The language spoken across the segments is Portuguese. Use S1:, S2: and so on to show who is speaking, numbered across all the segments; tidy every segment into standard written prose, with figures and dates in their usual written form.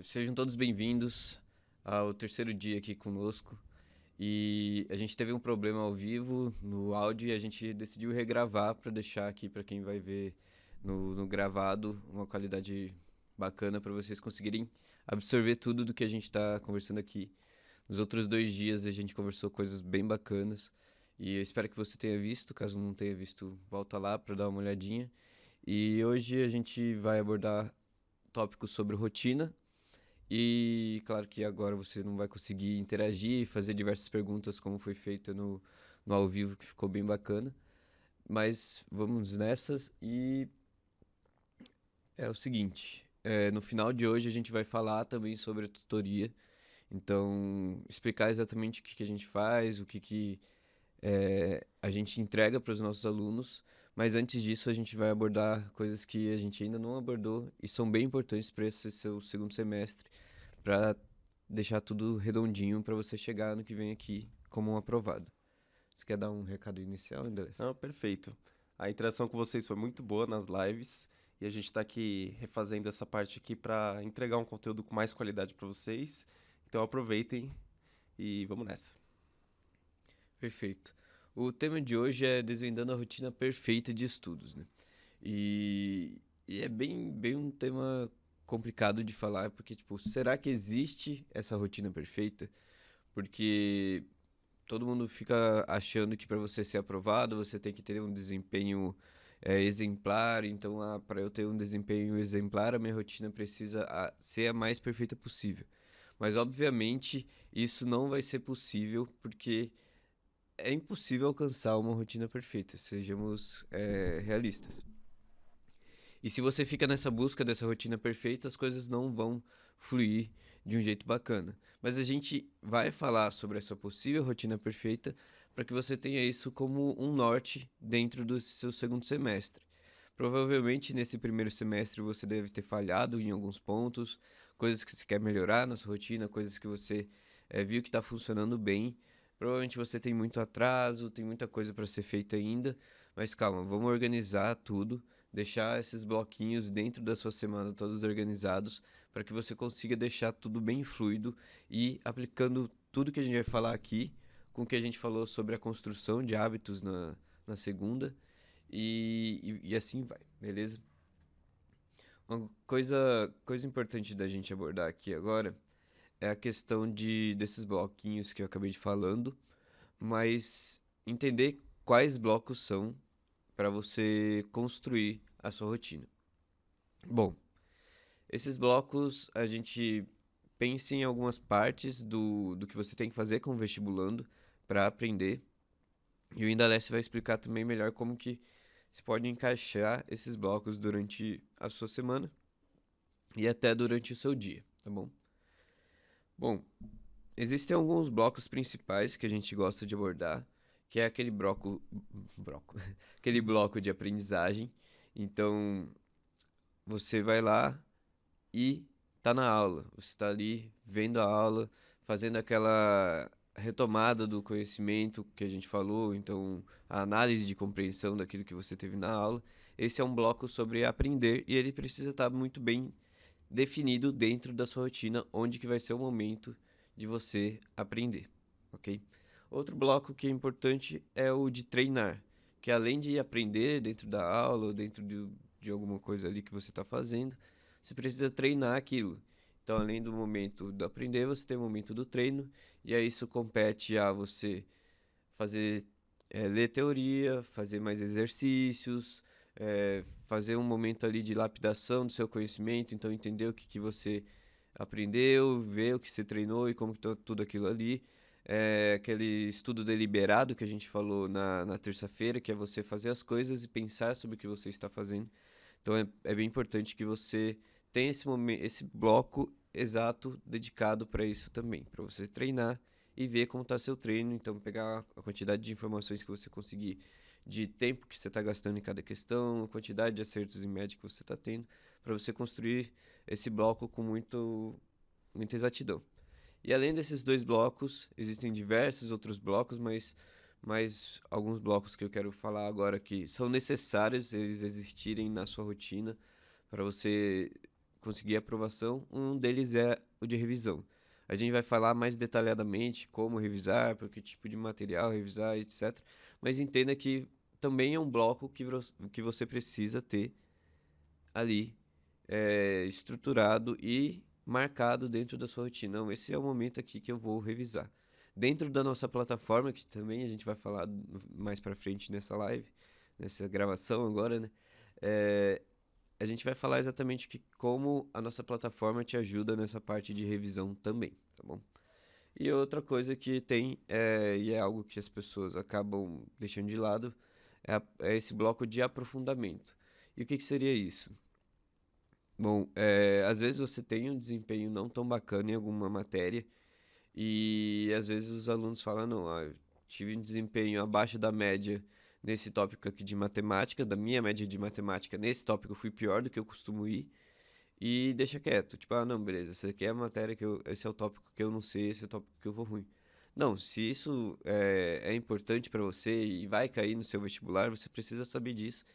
S1: Sejam todos bem-vindos ao terceiro dia aqui conosco. E a gente teve um problema ao vivo no áudio e a gente decidiu regravar para deixar aqui para quem vai ver no gravado uma qualidade bacana para vocês conseguirem absorver tudo do que a gente está conversando aqui. Nos outros 2 dias a gente conversou coisas bem bacanas e eu espero que você tenha visto. Caso não tenha visto, volta lá para dar uma olhadinha. E hoje a gente vai abordar tópicos sobre rotina e claro que agora você não vai conseguir interagir e fazer diversas perguntas como foi feita no ao vivo, que ficou bem bacana. Mas vamos nessas e é o seguinte, no final de hoje a gente vai falar também sobre a tutoria. Então, explicar exatamente o que a gente faz, o que a gente entrega para os nossos alunos. Mas antes disso, a gente vai abordar coisas que a gente ainda não abordou e são bem importantes para esse seu segundo semestre, para deixar tudo redondinho para você chegar ano que vem aqui como um aprovado. Você quer dar um recado inicial, Andrés?
S2: Não, perfeito. A interação com vocês foi muito boa nas lives e a gente está aqui refazendo essa parte aqui para entregar um conteúdo com mais qualidade para vocês. Então aproveitem e vamos nessa.
S1: Perfeito. O tema de hoje é desvendando a rotina perfeita de estudos, né? E é bem um tema complicado de falar, porque, tipo, será que existe essa rotina perfeita? Porque todo mundo fica achando que para você ser aprovado, você tem que ter um desempenho exemplar. Então, para eu ter um desempenho exemplar, a minha rotina precisa ser a mais perfeita possível. Mas, obviamente, isso não vai ser possível porque é impossível alcançar uma rotina perfeita, sejamos realistas. E se você fica nessa busca dessa rotina perfeita, as coisas não vão fluir de um jeito bacana. Mas a gente vai falar sobre essa possível rotina perfeita para que você tenha isso como um norte dentro do seu segundo semestre. Provavelmente nesse primeiro semestre você deve ter falhado em alguns pontos, coisas que você quer melhorar na sua rotina, coisas que você viu que está funcionando bem. Provavelmente você tem muito atraso, tem muita coisa para ser feita ainda, mas calma, vamos organizar tudo, deixar esses bloquinhos dentro da sua semana todos organizados para que você consiga deixar tudo bem fluido e aplicando tudo que a gente vai falar aqui com o que a gente falou sobre a construção de hábitos na segunda e assim vai, beleza? Uma coisa importante da gente abordar aqui agora é a questão desses bloquinhos que eu acabei de falando, mas entender quais blocos são para você construir a sua rotina. Bom, esses blocos a gente pensa em algumas partes do que você tem que fazer como vestibulando para aprender. E o Indalece vai explicar também melhor como que você pode encaixar esses blocos durante a sua semana e até durante o seu dia, tá bom? Bom, existem alguns blocos principais que a gente gosta de abordar, que é aquele aquele bloco de aprendizagem. Então, você vai lá e tá na aula. Você está ali vendo a aula, fazendo aquela retomada do conhecimento que a gente falou, então a análise de compreensão daquilo que você teve na aula. Esse é um bloco sobre aprender e ele precisa estar muito bem definido dentro da sua rotina, onde que vai ser o momento de você aprender, ok? Outro bloco que é importante é o de treinar, que além de aprender dentro da aula, ou dentro de alguma coisa ali que você está fazendo, você precisa treinar aquilo. Então, além do momento do aprender, você tem o momento do treino, e aí isso compete a você fazer, ler teoria, fazer mais exercícios, fazer um momento ali de lapidação do seu conhecimento, então entender o que você aprendeu, ver o que você treinou e como que tá tudo aquilo ali. Aquele estudo deliberado que a gente falou na terça-feira, que é você fazer as coisas e pensar sobre o que você está fazendo. Então é bem importante que você tenha esse momento, esse bloco exato dedicado para isso também, para você treinar e ver como está seu treino. Então pegar a quantidade de informações que você conseguir, de tempo que você está gastando em cada questão, a quantidade de acertos em média que você está tendo, para você construir esse bloco com muita exatidão. E além desses dois blocos, existem diversos outros blocos, mas alguns blocos que eu quero falar agora que são necessários eles existirem na sua rotina para você conseguir aprovação, um deles é o de revisão. A gente vai falar mais detalhadamente como revisar, por que tipo de material revisar, etc. Mas entenda que também é um bloco que você precisa ter ali estruturado e marcado dentro da sua rotina. Não, esse é o momento aqui que eu vou revisar. Dentro da nossa plataforma, que também a gente vai falar mais pra frente nessa live, nessa gravação agora, né? É, a gente vai falar exatamente como a nossa plataforma te ajuda nessa parte de revisão também, tá bom? E outra coisa que tem, e é algo que as pessoas acabam deixando de lado, é esse bloco de aprofundamento. E o que seria isso? Bom, às vezes você tem um desempenho não tão bacana em alguma matéria e às vezes os alunos falam, não, eu tive um desempenho abaixo da média nesse tópico aqui de matemática, da minha média de matemática nesse tópico eu fui pior do que eu costumo ir e deixa quieto. Tipo, não, beleza, essa aqui é a matéria esse é o tópico que eu não sei, esse é o tópico que eu vou ruim. Não, se isso é importante para você e vai cair no seu vestibular, você precisa saber disso.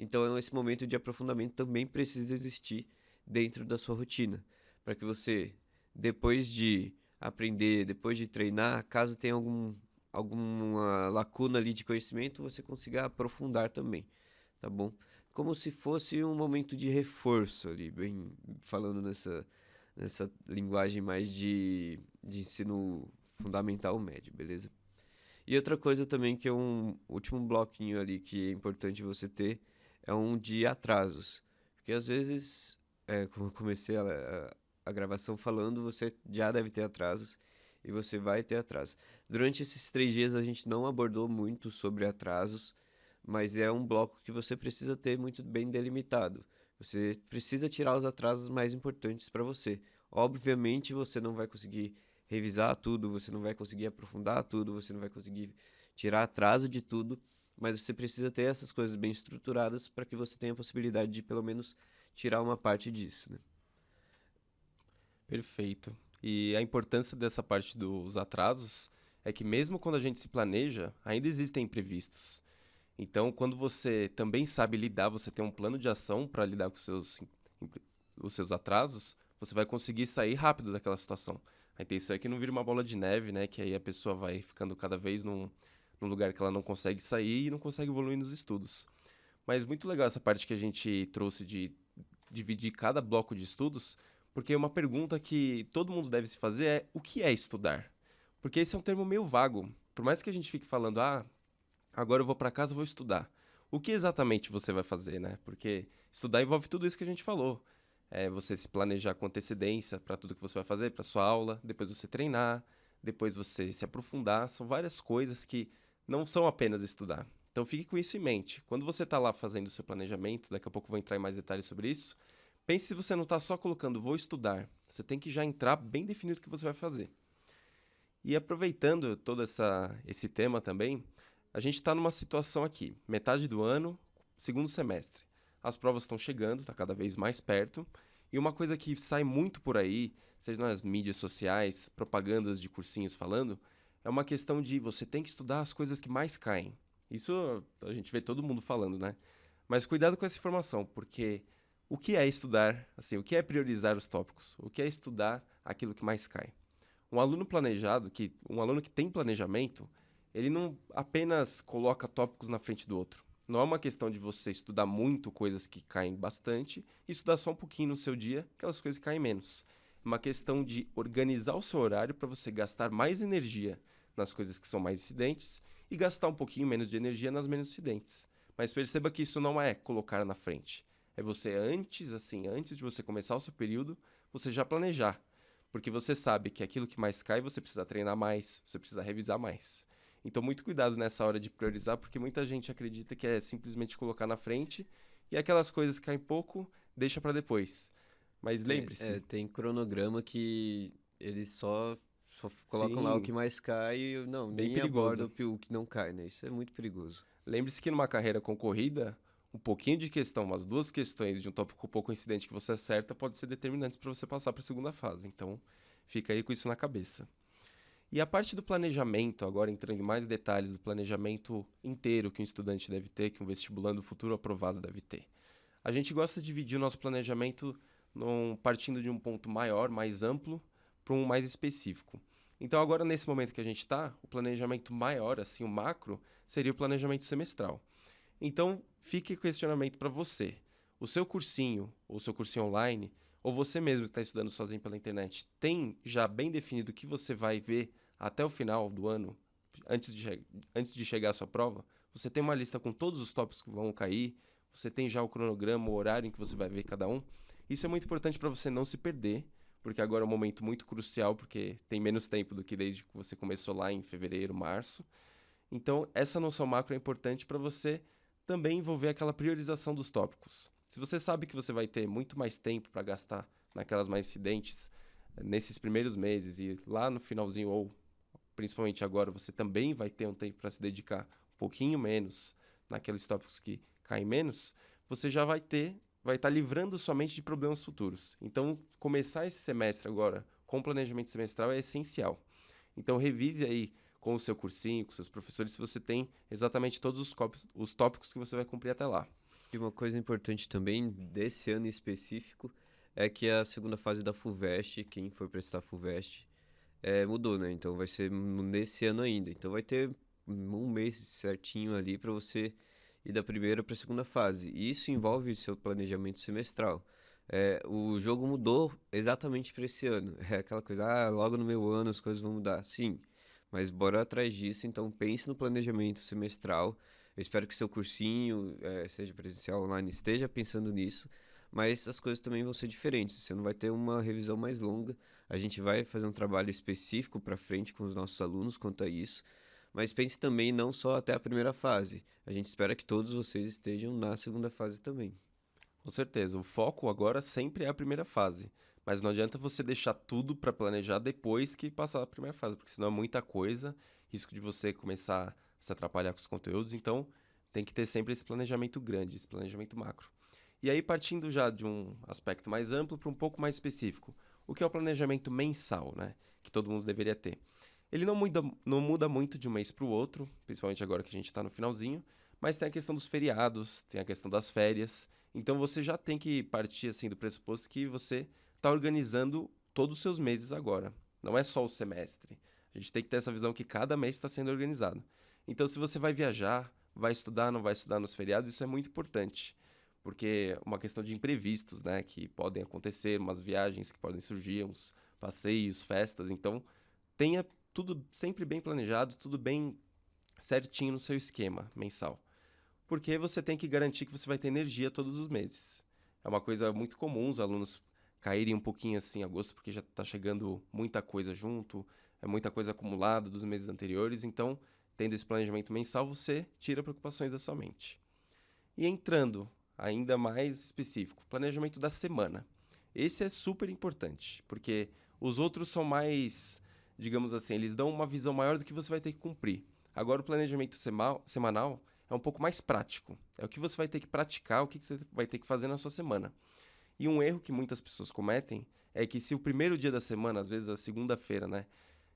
S1: Então, esse momento de aprofundamento também precisa existir dentro da sua rotina, para que você, depois de aprender, depois de treinar, caso tenha alguma lacuna ali de conhecimento, você consiga aprofundar também, tá bom? Como se fosse um momento de reforço ali, bem falando nessa linguagem mais de ensino fundamental médio, beleza? E outra coisa também que é um último bloquinho ali que é importante você ter é um de atrasos. Porque às vezes, como eu comecei a gravação falando, você já deve ter atrasos e você vai ter atrasos. Durante esses 3 dias a gente não abordou muito sobre atrasos, mas é um bloco que você precisa ter muito bem delimitado. Você precisa tirar os atrasos mais importantes para você. Obviamente você não vai conseguir revisar tudo, você não vai conseguir aprofundar tudo, você não vai conseguir tirar atraso de tudo, mas você precisa ter essas coisas bem estruturadas para que você tenha a possibilidade de pelo menos tirar uma parte disso, né?
S2: Perfeito. E a importância dessa parte dos atrasos é que mesmo quando a gente se planeja, ainda existem imprevistos. Então, quando você também sabe lidar, você tem um plano de ação para lidar com os seus atrasos, você vai conseguir sair rápido daquela situação. A intenção é que não vire uma bola de neve, né? Que aí a pessoa vai ficando cada vez num lugar que ela não consegue sair e não consegue evoluir nos estudos. Mas muito legal essa parte que a gente trouxe de dividir cada bloco de estudos, porque uma pergunta que todo mundo deve se fazer é: o que é estudar? Porque esse é um termo meio vago. Por mais que a gente fique falando, agora eu vou para casa e vou estudar. O que exatamente você vai fazer, né? Porque estudar envolve tudo isso que a gente falou. É você se planejar com antecedência para tudo que você vai fazer, para sua aula, depois você treinar, depois você se aprofundar. São várias coisas que não são apenas estudar. Então fique com isso em mente. Quando você está lá fazendo o seu planejamento, daqui a pouco eu vou entrar em mais detalhes sobre isso, pense se você não está só colocando vou estudar. Você tem que já entrar bem definido o que você vai fazer. E aproveitando todo esse tema também, a gente está numa situação aqui, metade do ano, segundo semestre. As provas estão chegando, está cada vez mais perto. E uma coisa que sai muito por aí, seja nas mídias sociais, propagandas de cursinhos falando, é uma questão de você tem que estudar as coisas que mais caem. Isso a gente vê todo mundo falando, né? Mas cuidado com essa informação, porque o que é estudar, assim, o que é priorizar os tópicos? O que é estudar aquilo que mais cai? Um aluno que tem planejamento, ele não apenas coloca tópicos na frente do outro. Não é uma questão de você estudar muito coisas que caem bastante e estudar só um pouquinho no seu dia, aquelas coisas que caem menos. É uma questão de organizar o seu horário para você gastar mais energia nas coisas que são mais incidentes e gastar um pouquinho menos de energia nas menos incidentes. Mas perceba que isso não é colocar na frente. É você antes de você começar o seu período, você já planejar. Porque você sabe que aquilo que mais cai, você precisa treinar mais, você precisa revisar mais. Então, muito cuidado nessa hora de priorizar, porque muita gente acredita que é simplesmente colocar na frente e aquelas coisas que caem pouco, deixa para depois. Mas lembre-se.
S1: Tem cronograma que eles só colocam lá o
S2: Sim,
S1: que mais cai e não,
S2: bem
S1: nem aborda
S2: perigoso.
S1: o que não cai, né? Isso é muito perigoso.
S2: Lembre-se que numa carreira concorrida, um pouquinho de questão, umas duas questões de um tópico pouco incidente que você acerta pode ser determinantes para você passar para a segunda fase. Então, fica aí com isso na cabeça. E a parte do planejamento, agora entrando em mais detalhes do planejamento inteiro que um estudante deve ter, que um vestibulando futuro aprovado deve ter. A gente gosta de dividir o nosso planejamento partindo de um ponto maior, mais amplo, para um mais específico. Então, agora, nesse momento que a gente está, o planejamento maior, assim, o macro, seria o planejamento semestral. Então, fique o questionamento para você. O seu cursinho, ou o seu cursinho online, ou você mesmo que está estudando sozinho pela internet, tem já bem definido o que você vai ver até o final do ano, antes de chegar à sua prova? Você tem uma lista com todos os tópicos que vão cair? Você tem já o cronograma, o horário em que você vai ver cada um? Isso é muito importante para você não se perder, porque agora é um momento muito crucial, porque tem menos tempo do que desde que você começou lá em fevereiro, março. Então, essa noção macro é importante para você também envolver aquela priorização dos tópicos. Se você sabe que você vai ter muito mais tempo para gastar naquelas mais incidentes nesses primeiros meses e lá no finalzinho, ou principalmente agora, você também vai ter um tempo para se dedicar um pouquinho menos naqueles tópicos que caem menos, você já vai estar livrando sua mente de problemas futuros. Então, começar esse semestre agora com planejamento semestral é essencial. Então, revise aí com o seu cursinho, com seus professores, se você tem exatamente todos os tópicos que você vai cumprir até lá.
S1: E uma coisa importante também desse ano em específico é que a segunda fase da FUVEST, quem for prestar FUVEST, mudou, né? Então vai ser nesse ano ainda. Então vai ter um mês certinho ali para você ir da primeira para a segunda fase. E isso envolve o seu planejamento semestral. O jogo mudou exatamente para esse ano. É aquela coisa, logo no meu ano as coisas vão mudar. Sim, mas bora atrás disso. Então pense no planejamento semestral. Eu espero que seu cursinho, seja presencial ou online, esteja pensando nisso. Mas as coisas também vão ser diferentes. Você não vai ter uma revisão mais longa. A gente vai fazer um trabalho específico para frente com os nossos alunos quanto a isso. Mas pense também não só até a primeira fase. A gente espera que todos vocês estejam na segunda fase também.
S2: Com certeza, o foco agora sempre é a primeira fase. Mas não adianta você deixar tudo para planejar depois que passar a primeira fase, porque senão é muita coisa, risco de você começar a se atrapalhar com os conteúdos. Então, tem que ter sempre esse planejamento grande, esse planejamento macro. E aí, partindo já de um aspecto mais amplo para um pouco mais específico, o que é o planejamento mensal, né? Que todo mundo deveria ter. Ele não muda muito de um mês para o outro, principalmente agora que a gente está no finalzinho, mas tem a questão dos feriados, tem a questão das férias. Então você já tem que partir assim do pressuposto que você está organizando todos os seus meses agora. Não é só o semestre. A gente tem que ter essa visão que cada mês está sendo organizado. Então, se você vai viajar, vai estudar, não vai estudar nos feriados, isso é muito importante. Porque é uma questão de imprevistos, né? Que podem acontecer, umas viagens que podem surgir, uns passeios, festas. Então, tenha tudo sempre bem planejado, tudo bem certinho no seu esquema mensal. Porque você tem que garantir que você vai ter energia todos os meses. É uma coisa muito comum os alunos caírem um pouquinho assim em agosto, porque já está chegando muita coisa junto, é muita coisa acumulada dos meses anteriores. Então, tendo esse planejamento mensal, você tira preocupações da sua mente. E entrando ainda mais específico, planejamento da semana. Esse é super importante, porque os outros são mais, digamos assim, eles dão uma visão maior do que você vai ter que cumprir. Agora, o planejamento semanal é um pouco mais prático. É o que você vai ter que praticar, o que você vai ter que fazer na sua semana. E um erro que muitas pessoas cometem é que se o primeiro dia da semana, às vezes a segunda-feira, né,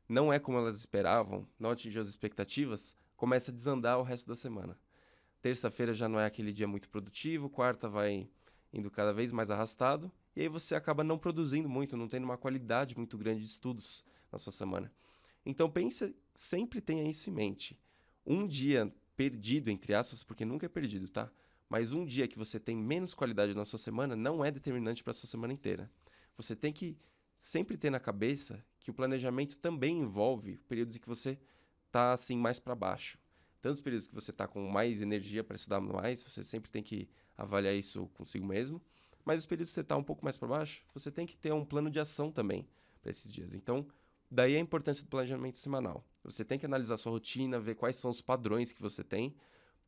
S2: não é como elas esperavam, não atingiu as expectativas, começa a desandar o resto da semana. Terça-feira já não é aquele dia muito produtivo, quarta vai indo cada vez mais arrastado, e aí você acaba não produzindo muito, não tendo uma qualidade muito grande de estudos na sua semana. Então pense, sempre tenha isso em mente. Um dia perdido, entre aspas, porque nunca é perdido, tá? Mas um dia que você tem menos qualidade na sua semana não é determinante para a sua semana inteira. Você tem que sempre ter na cabeça que o planejamento também envolve períodos em que você está assim mais para baixo. Tantos períodos que você está com mais energia para estudar mais, você sempre tem que avaliar isso consigo mesmo. Mas os períodos que você está um pouco mais para baixo, você tem que ter um plano de ação também para esses dias. Então, daí a importância do planejamento semanal. Você tem que analisar sua rotina, ver quais são os padrões que você tem,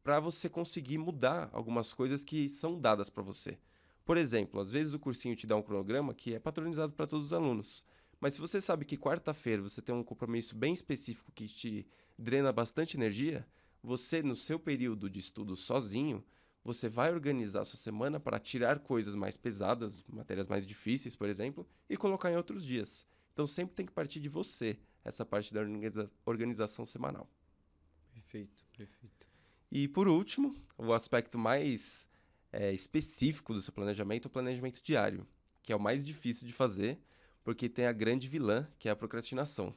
S2: para você conseguir mudar algumas coisas que são dadas para você. Por exemplo, às vezes o cursinho te dá um cronograma que é padronizado para todos os alunos. Mas se você sabe que quarta-feira você tem um compromisso bem específico que te drena bastante energia, você, no seu período de estudo sozinho, você vai organizar a sua semana para tirar coisas mais pesadas, matérias mais difíceis, por exemplo, e colocar em outros dias. Então sempre tem que partir de você, essa parte da organização semanal.
S1: Perfeito, perfeito.
S2: E por último, o aspecto mais específico do seu planejamento é o planejamento diário, que é o mais difícil de fazer, porque tem a grande vilã, que é a procrastinação.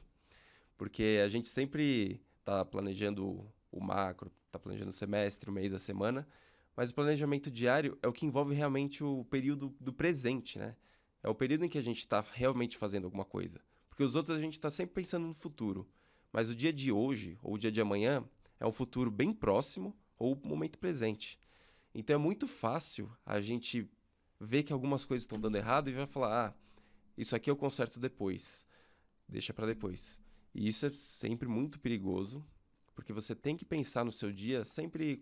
S2: Porque a gente sempre tá planejando o macro, tá planejando o semestre, o mês, a semana, mas o planejamento diário é o que envolve realmente o período do presente, né? É o período em que a gente está realmente fazendo alguma coisa. Porque os outros a gente está sempre pensando no futuro. Mas o dia de hoje, ou o dia de amanhã, é um futuro bem próximo ou o momento presente. Então é muito fácil a gente ver que algumas coisas estão dando errado e vai falar, ah, isso aqui eu conserto depois. Deixa para depois. E isso é sempre muito perigoso, porque você tem que pensar no seu dia sempre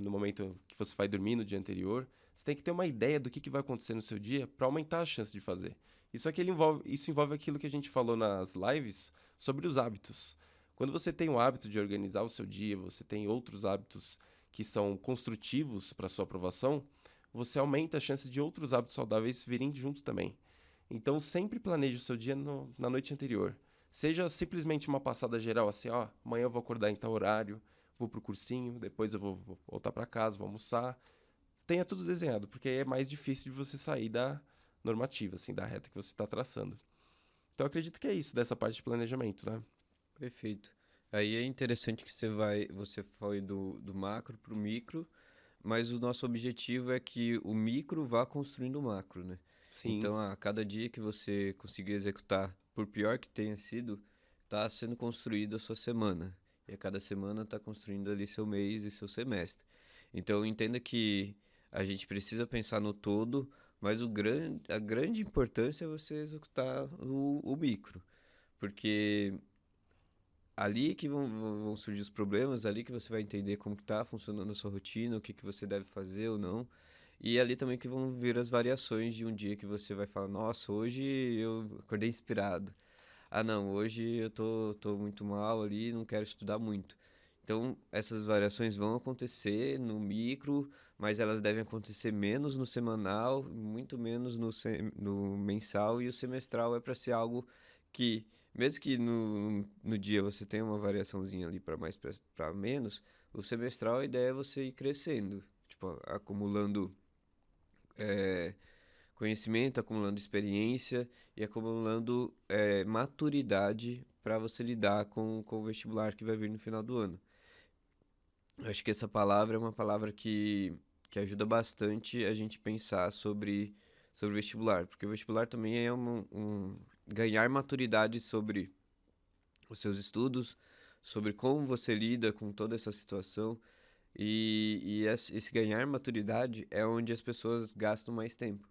S2: no momento que você vai dormir no dia anterior, você tem que ter uma ideia do que vai acontecer no seu dia para aumentar a chance de fazer. Isso envolve aquilo que a gente falou nas lives sobre os hábitos. Quando você tem o hábito de organizar o seu dia, você tem outros hábitos que são construtivos para sua aprovação, você aumenta a chance de outros hábitos saudáveis virem junto também. Então, sempre planeje o seu dia na noite anterior. Seja simplesmente uma passada geral, assim, ó, amanhã eu vou acordar em tal horário, vou pro cursinho, depois eu vou voltar para casa, vou almoçar. Tenha tudo desenhado, porque aí é mais difícil de você sair da normativa, assim, da reta que você está traçando. Então, eu acredito que é isso dessa parte de planejamento, né?
S1: Perfeito. Aí é interessante que você foi do macro para o micro, mas o nosso objetivo é que o micro vá construindo o macro, né?
S2: Sim,
S1: Então, a cada dia que você conseguir executar, por pior que tenha sido, está sendo construída a sua semana. E a cada semana está construindo ali seu mês e seu semestre. Então, entenda que a gente precisa pensar no todo, mas a grande importância é você executar o micro. Porque ali que vão surgir os problemas, ali que você vai entender como que tá funcionando a sua rotina, o que que você deve fazer ou não. E ali também que vão vir as variações de um dia que você vai falar, nossa, hoje eu acordei inspirado. Ah, não, hoje eu tô muito mal ali, não quero estudar muito. Então, essas variações vão acontecer no micro, mas elas devem acontecer menos no semanal, muito menos no mensal, e o semestral é para ser algo que, mesmo que no dia você tenha uma variaçãozinha ali para mais para menos, o semestral a ideia é você ir crescendo, tipo, acumulando eh, conhecimento, acumulando experiência e acumulando maturidade para você lidar com o vestibular que vai vir no final do ano. Eu acho que essa palavra é uma palavra que ajuda bastante a gente pensar sobre o vestibular, porque o vestibular também é ganhar maturidade sobre os seus estudos, sobre como você lida com toda essa situação, e esse ganhar maturidade é onde as pessoas gastam mais tempo.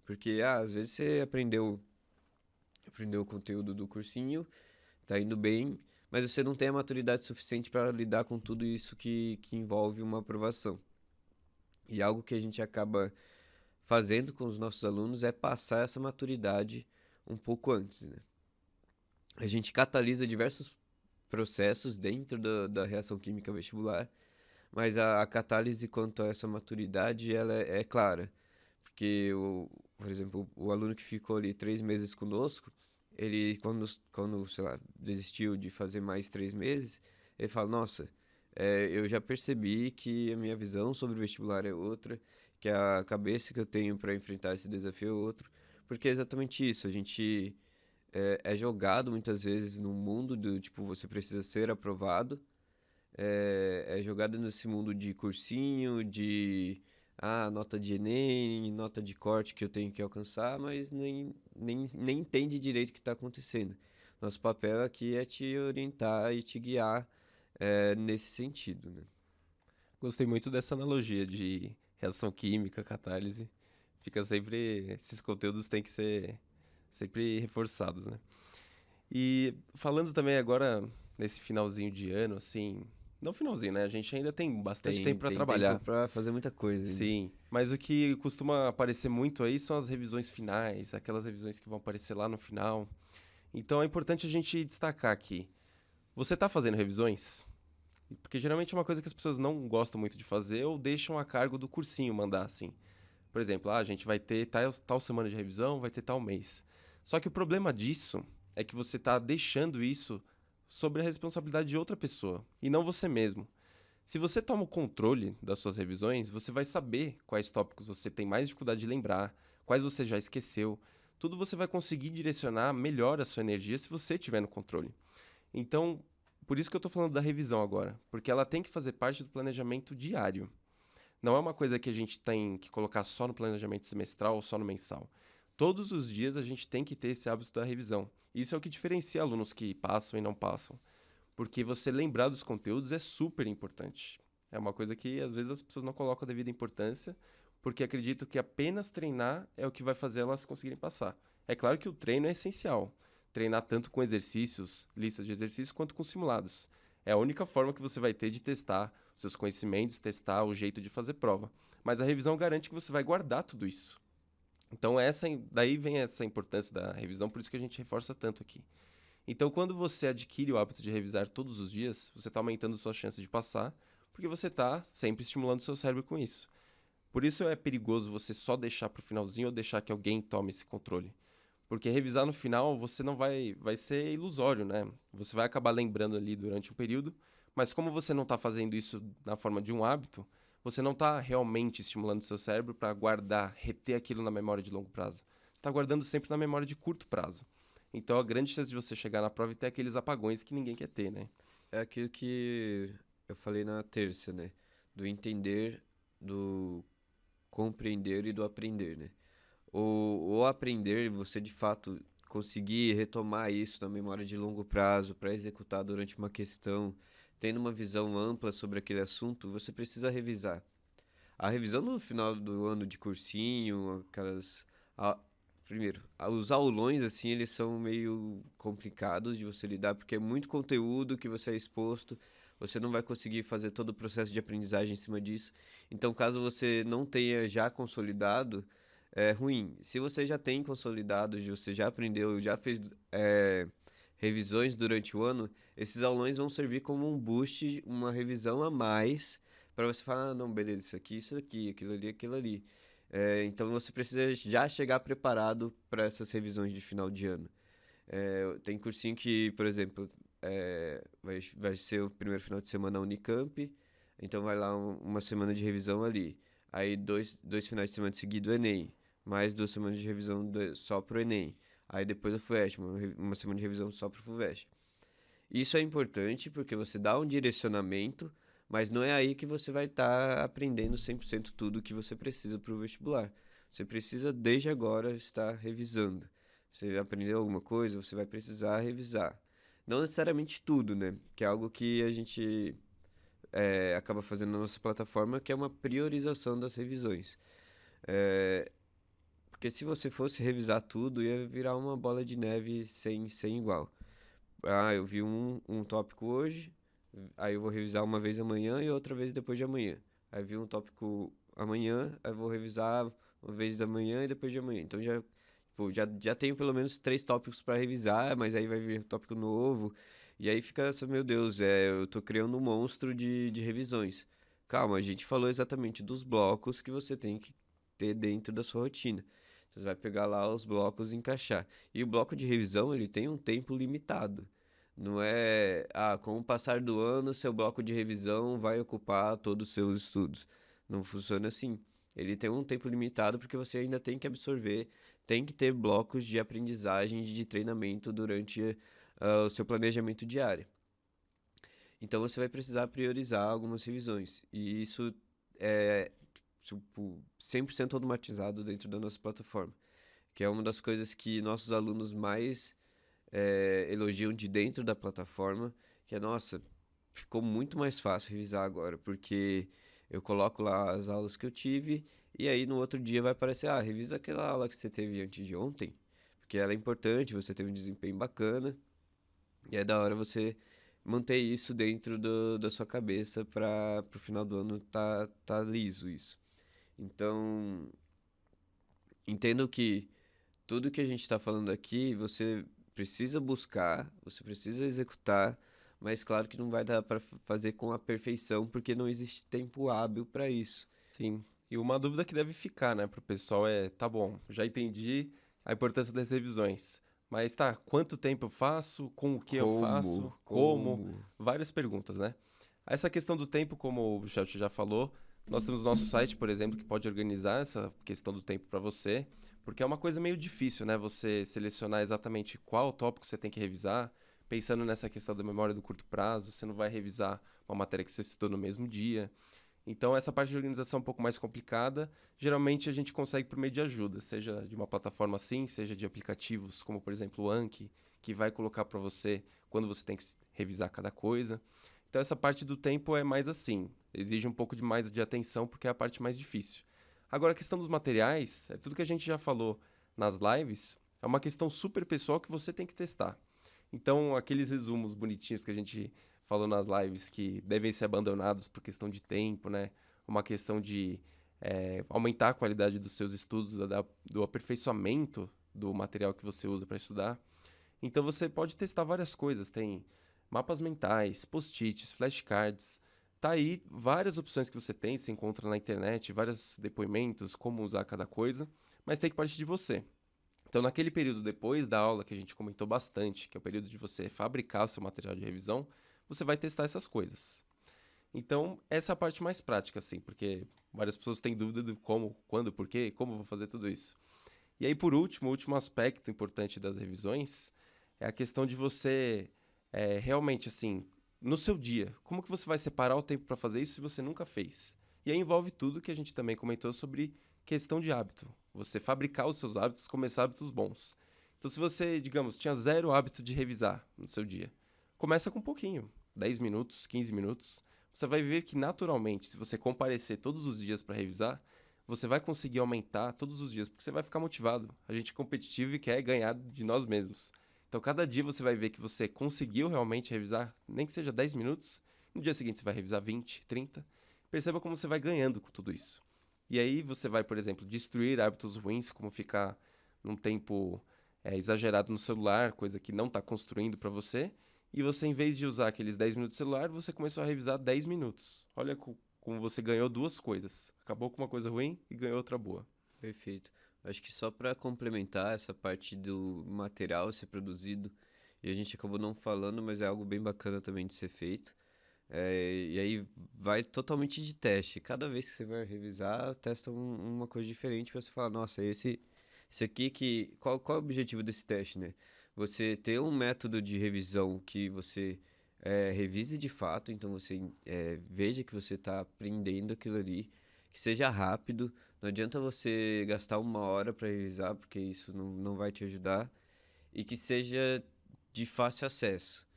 S1: Porque, às vezes você aprendeu o conteúdo do cursinho, tá indo bem, mas você não tem a maturidade suficiente para lidar com tudo isso que envolve uma aprovação. E algo que a gente acaba fazendo com os nossos alunos é passar essa maturidade um pouco antes, né? A gente catalisa diversos processos dentro da reação química vestibular, mas a catálise quanto a essa maturidade, ela é clara. Porque, por exemplo, o aluno que ficou ali 3 meses conosco, ele, quando, sei lá, desistiu de fazer mais 3 meses, ele fala, nossa, eu já percebi que a minha visão sobre o vestibular é outra, que a cabeça que eu tenho para enfrentar esse desafio é outro, porque é exatamente isso, a gente é jogado muitas vezes no mundo do, tipo, você precisa ser aprovado, é jogada nesse mundo de cursinho, de nota de Enem, nota de corte que eu tenho que alcançar, mas nem entende direito o que está acontecendo. Nosso papel aqui é te orientar e te guiar nesse sentido, né?
S2: gostei muito dessa analogia de reação química, catálise. Fica sempre. Esses conteúdos têm que ser sempre reforçados, né? E falando também agora nesse finalzinho de ano, assim. Não finalzinho, né? A gente ainda tem bastante tempo para
S1: Tem tempo
S2: trabalhar.
S1: para fazer muita coisa ainda.
S2: Sim, mas o que costuma aparecer muito aí são as revisões finais, aquelas revisões que vão aparecer lá no final. Então é importante a gente destacar aqui. Você está fazendo revisões? Porque geralmente é uma coisa que as pessoas não gostam muito de fazer ou deixam a cargo do cursinho mandar assim. Por exemplo, a gente vai ter tal semana de revisão, vai ter tal mês. Só que o problema disso é que você está deixando isso sobre a responsabilidade de outra pessoa e não você mesmo. Se você toma o controle das suas revisões, você vai saber quais tópicos você tem mais dificuldade de lembrar, quais você já esqueceu. Tudo você vai conseguir direcionar melhor a sua energia se você tiver no controle. Então, por isso que eu estou falando da revisão agora, porque ela tem que fazer parte do planejamento diário. Não é uma coisa que a gente tem que colocar só no planejamento semestral ou só no mensal. Todos os dias a gente tem que ter esse hábito da revisão. Isso é o que diferencia alunos que passam e não passam. Porque você lembrar dos conteúdos é super importante. É uma coisa que às vezes as pessoas não colocam a devida importância, porque acreditam que apenas treinar é o que vai fazer elas conseguirem passar. É claro que o treino é essencial. Treinar tanto com exercícios, listas de exercícios, quanto com simulados. É a única forma que você vai ter de testar os seus conhecimentos, testar o jeito de fazer prova. Mas a revisão garante que você vai guardar tudo isso. Então, daí vem essa importância da revisão, por isso que a gente reforça tanto aqui. Então, quando você adquire o hábito de revisar todos os dias, você está aumentando suas chances de passar, porque você está sempre estimulando o seu cérebro com isso. Por isso é perigoso você só deixar para o finalzinho ou deixar que alguém tome esse controle. Porque revisar no final, você não vai ser ilusório, né? Você vai acabar lembrando ali durante um período, mas como você não está fazendo isso na forma de um hábito, você não está realmente estimulando o seu cérebro para guardar, reter aquilo na memória de longo prazo. Você está guardando sempre na memória de curto prazo. Então, a grande chance de você chegar na prova e ter aqueles apagões que ninguém quer ter, né?
S1: É aquilo que eu falei na terça, né? Do entender, do compreender e do aprender, né? O aprender, você de fato conseguir retomar isso na memória de longo prazo para executar durante uma questão, tendo uma visão ampla sobre aquele assunto, você precisa revisar. A revisão no final do ano de cursinho, aquelas. Primeiro, os aulões, assim, eles são meio complicados de você lidar, porque é muito conteúdo que você é exposto, você não vai conseguir fazer todo o processo de aprendizagem em cima disso. Então, caso você não tenha já consolidado, é ruim. Se você já tem consolidado, você já aprendeu, já fez revisões durante o ano, esses aulões vão servir como um boost, uma revisão a mais, para você falar, ah, não, beleza, isso aqui, aquilo ali, aquilo ali. Então você precisa já chegar preparado para essas revisões de final de ano. Tem cursinho que, por exemplo, vai ser o primeiro final de semana na Unicamp, então vai lá uma semana de revisão ali. Aí dois finais de semana seguido o Enem, mais 2 semanas de revisão só pro Enem. Aí depois a FUVEST, uma semana de revisão só pro FUVEST. Isso é importante porque você dá um direcionamento, mas não é aí que você vai estar aprendendo 100% tudo o que você precisa para o vestibular. Você precisa, desde agora, estar revisando. Você aprendeu alguma coisa, você vai precisar revisar. Não necessariamente tudo, né? Que é algo que a gente acaba fazendo na nossa plataforma, que é uma priorização das revisões. Porque se você fosse revisar tudo, ia virar uma bola de neve sem igual. Ah, eu vi um tópico hoje, aí eu vou revisar uma vez amanhã e outra vez depois de amanhã. Aí vi um tópico amanhã, aí eu vou revisar uma vez amanhã e depois de amanhã. Então já tenho pelo menos 3 tópicos para revisar, mas aí vai vir tópico novo. E aí fica essa, meu Deus, eu tô criando um monstro de revisões. Calma, a gente falou exatamente dos blocos que você tem que ter dentro da sua rotina. Você vai pegar lá os blocos e encaixar. E o bloco de revisão, ele tem um tempo limitado. Não é, com o passar do ano, seu bloco de revisão vai ocupar todos os seus estudos. Não funciona assim. Ele tem um tempo limitado porque você ainda tem que absorver, tem que ter blocos de aprendizagem e de treinamento durante o seu planejamento diário. Então você vai precisar priorizar algumas revisões. E isso é tipo, 100% automatizado dentro da nossa plataforma. Que é uma das coisas que nossos alunos mais elogiam de dentro da plataforma, que é, nossa, ficou muito mais fácil revisar agora, porque eu coloco lá as aulas que eu tive, e aí no outro dia vai aparecer, revisa aquela aula que você teve antes de ontem, porque ela é importante, você teve um desempenho bacana, e é da hora você manter isso dentro da sua cabeça para o final do ano tá liso isso. Então, entendo que tudo que a gente está falando aqui, você precisa buscar, você precisa executar, mas claro que não vai dar para fazer com a perfeição, porque não existe tempo hábil para isso.
S2: Sim. E uma dúvida que deve ficar, né, pro pessoal tá bom, já entendi a importância das revisões. Mas tá, quanto tempo eu faço? Com o que eu faço? Como? Várias perguntas, né? Essa questão do tempo, como o Chelsea já falou, nós temos nosso site, por exemplo, que pode organizar essa questão do tempo para você. Porque é uma coisa meio difícil, né? Você selecionar exatamente qual tópico você tem que revisar, pensando nessa questão da memória do curto prazo, você não vai revisar uma matéria que você estudou no mesmo dia. Então, essa parte de organização é um pouco mais complicada. Geralmente, a gente consegue por meio de ajuda, seja de uma plataforma assim, seja de aplicativos, como, por exemplo, o Anki, que vai colocar para você quando você tem que revisar cada coisa. Então, essa parte do tempo é mais assim, exige um pouco de mais de atenção, porque é a parte mais difícil. Agora, a questão dos materiais, é tudo que a gente já falou nas lives, é uma questão super pessoal que você tem que testar. Então, aqueles resumos bonitinhos que a gente falou nas lives que devem ser abandonados por questão de tempo, né? Uma questão de aumentar a qualidade dos seus estudos, do aperfeiçoamento do material que você usa para estudar. Então, você pode testar várias coisas. Tem mapas mentais, post-its, flashcards. Tá aí várias opções que você encontra na internet, vários depoimentos, como usar cada coisa, mas tem que partir de você. Então, naquele período depois da aula que a gente comentou bastante, que é o período de você fabricar o seu material de revisão, você vai testar essas coisas. Então, essa é a parte mais prática, assim, porque várias pessoas têm dúvida do como, quando, por quê, como eu vou fazer tudo isso. E aí, por último, o último aspecto importante das revisões é a questão de você realmente, assim, no seu dia, como que você vai separar o tempo para fazer isso se você nunca fez? E aí envolve tudo que a gente também comentou sobre questão de hábito. Você fabricar os seus hábitos, começar hábitos bons. Então, se você, digamos, tinha zero hábito de revisar no seu dia, começa com um pouquinho, 10 minutos, 15 minutos. Você vai ver que, naturalmente, se você comparecer todos os dias para revisar, você vai conseguir aumentar todos os dias, porque você vai ficar motivado. A gente é competitivo e quer ganhar de nós mesmos. Então, cada dia você vai ver que você conseguiu realmente revisar, nem que seja 10 minutos. No dia seguinte, você vai revisar 20, 30. Perceba como você vai ganhando com tudo isso. E aí, você vai, por exemplo, destruir hábitos ruins, como ficar num tempo exagerado no celular, coisa que não está construindo para você. E você, em vez de usar aqueles 10 minutos de celular, você começou a revisar 10 minutos. Olha como você ganhou duas coisas. Acabou com uma coisa ruim e ganhou outra boa.
S1: Perfeito. Acho que só para complementar essa parte do material ser produzido, e a gente acabou não falando, mas é algo bem bacana também de ser feito. E aí vai totalmente de teste. Cada vez que você vai revisar, testa uma coisa diferente para você falar, nossa, esse aqui que. Qual é o objetivo desse teste, né? Você ter um método de revisão que você revise de fato, então você veja que você está aprendendo aquilo ali, que seja rápido. Não adianta você gastar uma hora para revisar, porque isso não vai te ajudar. E que seja de fácil acesso.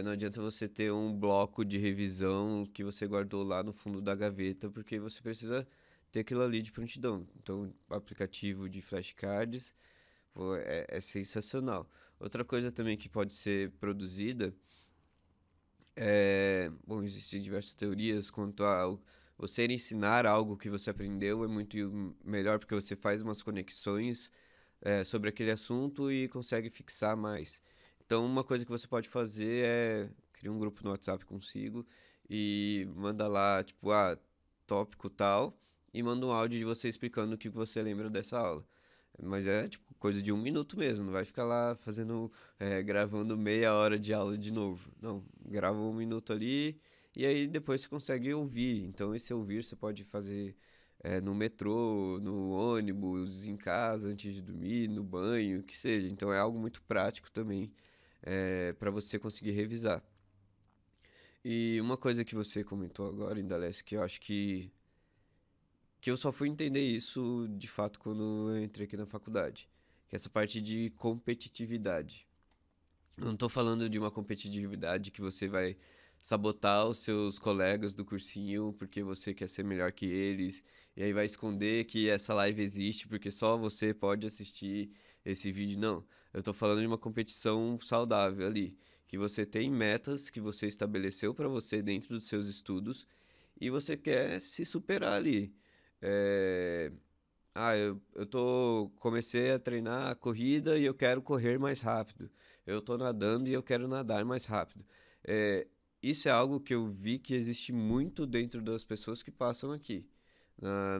S1: Não adianta você ter um bloco de revisão que você guardou lá no fundo da gaveta, porque você precisa ter aquilo ali de prontidão. Então, o aplicativo de flashcards, pô, é sensacional. Outra coisa também que pode ser produzida bom, existem diversas teorias quanto a você ensinar algo que você aprendeu é muito melhor porque você faz umas conexões sobre aquele assunto e consegue fixar mais. Então, uma coisa que você pode fazer é criar um grupo no WhatsApp consigo e manda lá, tipo, tópico tal, e manda um áudio de você explicando o que você lembra dessa aula. Mas é, tipo, coisa de 1 minuto mesmo, não vai ficar lá gravando meia hora de aula de novo. Não, grava 1 minuto ali e aí depois você consegue ouvir. Então, esse ouvir você pode fazer no metrô, no ônibus, em casa, antes de dormir, no banho, o que seja. Então, é algo muito prático também para você conseguir revisar. E uma coisa que você comentou agora, Indalecio, que eu acho que eu só fui entender isso de fato quando eu entrei aqui na faculdade, que é essa parte de competitividade. Eu não tô falando de uma competitividade que você vai sabotar os seus colegas do cursinho porque você quer ser melhor que eles, e aí vai esconder que essa live existe porque só você pode assistir esse vídeo. Não, eu tô falando de uma competição saudável ali, que você tem metas que você estabeleceu para você dentro dos seus estudos e você quer se superar ali. É, comecei a treinar a corrida e eu quero correr mais rápido. Eu tô nadando e eu quero nadar mais rápido. É, isso é algo que eu vi que existe muito dentro das pessoas que passam aqui,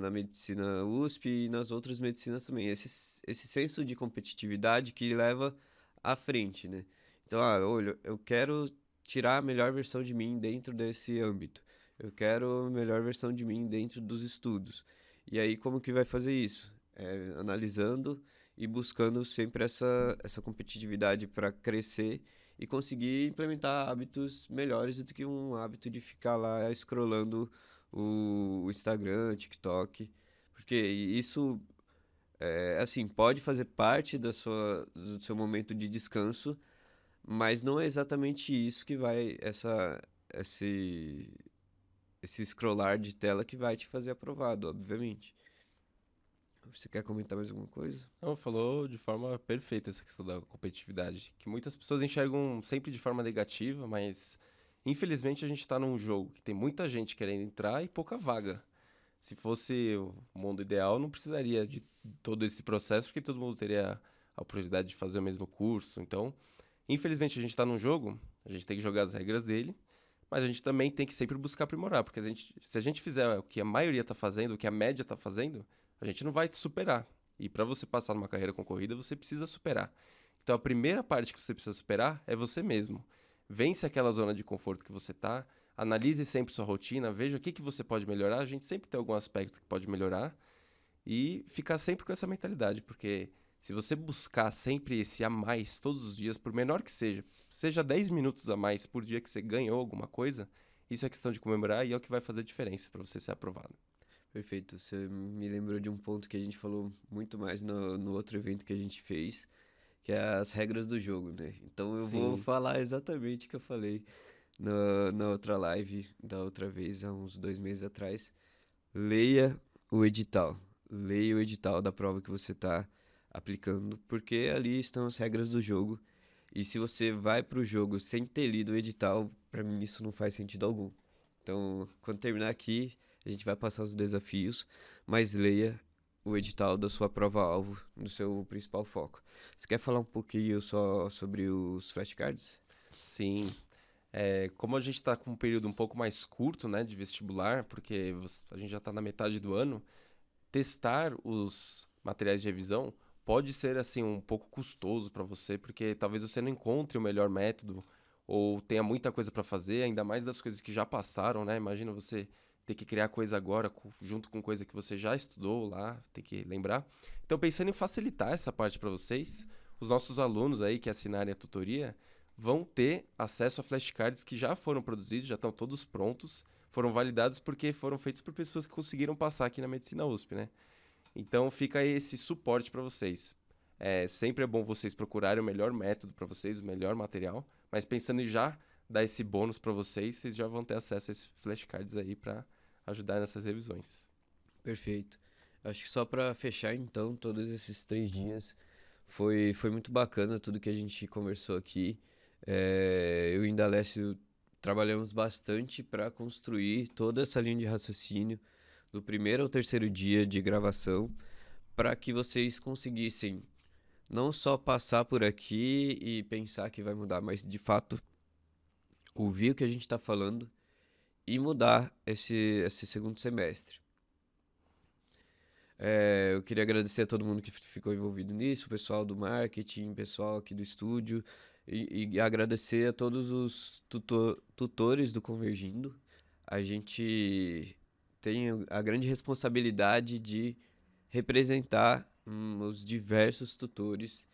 S1: na medicina USP e nas outras medicinas também. Esse senso de competitividade que leva à frente, né? Então, olha, eu quero tirar a melhor versão de mim dentro desse âmbito. Eu quero a melhor versão de mim dentro dos estudos. E aí, como que vai fazer isso? analisando e buscando sempre essa competitividade para crescer e conseguir implementar hábitos melhores do que um hábito de ficar lá scrollando o Instagram, o TikTok, porque isso assim, pode fazer parte do seu momento de descanso, mas não é exatamente isso que vai, esse, esse scrollar de tela que vai te fazer aprovado, obviamente. Você quer comentar mais alguma coisa?
S2: Não, falou de forma perfeita essa questão da competitividade, que muitas pessoas enxergam sempre de forma negativa, mas infelizmente a gente está num jogo que tem muita gente querendo entrar e pouca vaga. Se fosse o mundo ideal, não precisaria de todo esse processo, porque todo mundo teria a oportunidade de fazer o mesmo curso. Então, infelizmente a gente está num jogo, a gente tem que jogar as regras dele, mas a gente também tem que sempre buscar aprimorar, porque se a gente fizer o que a maioria está fazendo, o que a média está fazendo, a gente não vai te superar. E para você passar numa carreira concorrida, você precisa superar. Então a primeira parte que você precisa superar é você mesmo. Vence aquela zona de conforto que você tá, analise sempre sua rotina, veja o que você pode melhorar. A gente sempre tem algum aspecto que pode melhorar e ficar sempre com essa mentalidade, porque se você buscar sempre esse a mais todos os dias, por menor que seja 10 minutos a mais por dia que você ganhou alguma coisa, isso é questão de comemorar e é o que vai fazer diferença para você ser aprovado.
S1: Perfeito. Você me lembrou de um ponto que a gente falou muito mais no outro evento que a gente fez, que é as regras do jogo, né? Então eu vou
S2: Sim,
S1: falar exatamente o que eu falei na outra live da outra vez, há uns 2 meses atrás. Leia o edital. Leia o edital da prova que você está aplicando, porque ali estão as regras do jogo. E se você vai para o jogo sem ter lido o edital, para mim isso não faz sentido algum. Então, quando terminar aqui, a gente vai passar os desafios, mas leia o edital da sua prova-alvo, do seu principal foco. Você quer falar um pouquinho só sobre os flashcards?
S2: sim. Como a gente está com um período um pouco mais curto, né, de vestibular, porque a gente já está na metade do ano, testar os materiais de revisão pode ser assim um pouco custoso para você, porque talvez você não encontre o melhor método ou tenha muita coisa para fazer, ainda mais das coisas que já passaram, né? Imagina você ter que criar coisa agora junto com coisa que você já estudou lá, ter que lembrar. Então, pensando em facilitar essa parte para vocês, os nossos alunos aí que assinarem a tutoria vão ter acesso a flashcards que já foram produzidos, já estão todos prontos, foram validados porque foram feitos por pessoas que conseguiram passar aqui na Medicina USP, né? Então fica aí esse suporte para vocês. Sempre é bom vocês procurarem o melhor método para vocês, o melhor material, mas pensando em já dar esse bônus para vocês, vocês já vão ter acesso a esses flashcards aí para ajudar nessas revisões.
S1: Perfeito. Acho que só para fechar então, todos esses 3 dias, foi muito bacana tudo que a gente conversou aqui. Eu e Indalécio trabalhamos bastante para construir toda essa linha de raciocínio do primeiro ao terceiro dia de gravação, para que vocês conseguissem não só passar por aqui e pensar que vai mudar, mas de fato ouvir o que a gente está falando e mudar esse segundo semestre. Eu queria agradecer a todo mundo que ficou envolvido nisso, o pessoal do marketing, o pessoal aqui do estúdio, e agradecer a todos os tutores do Convergindo. A gente tem a grande responsabilidade de representar os diversos tutores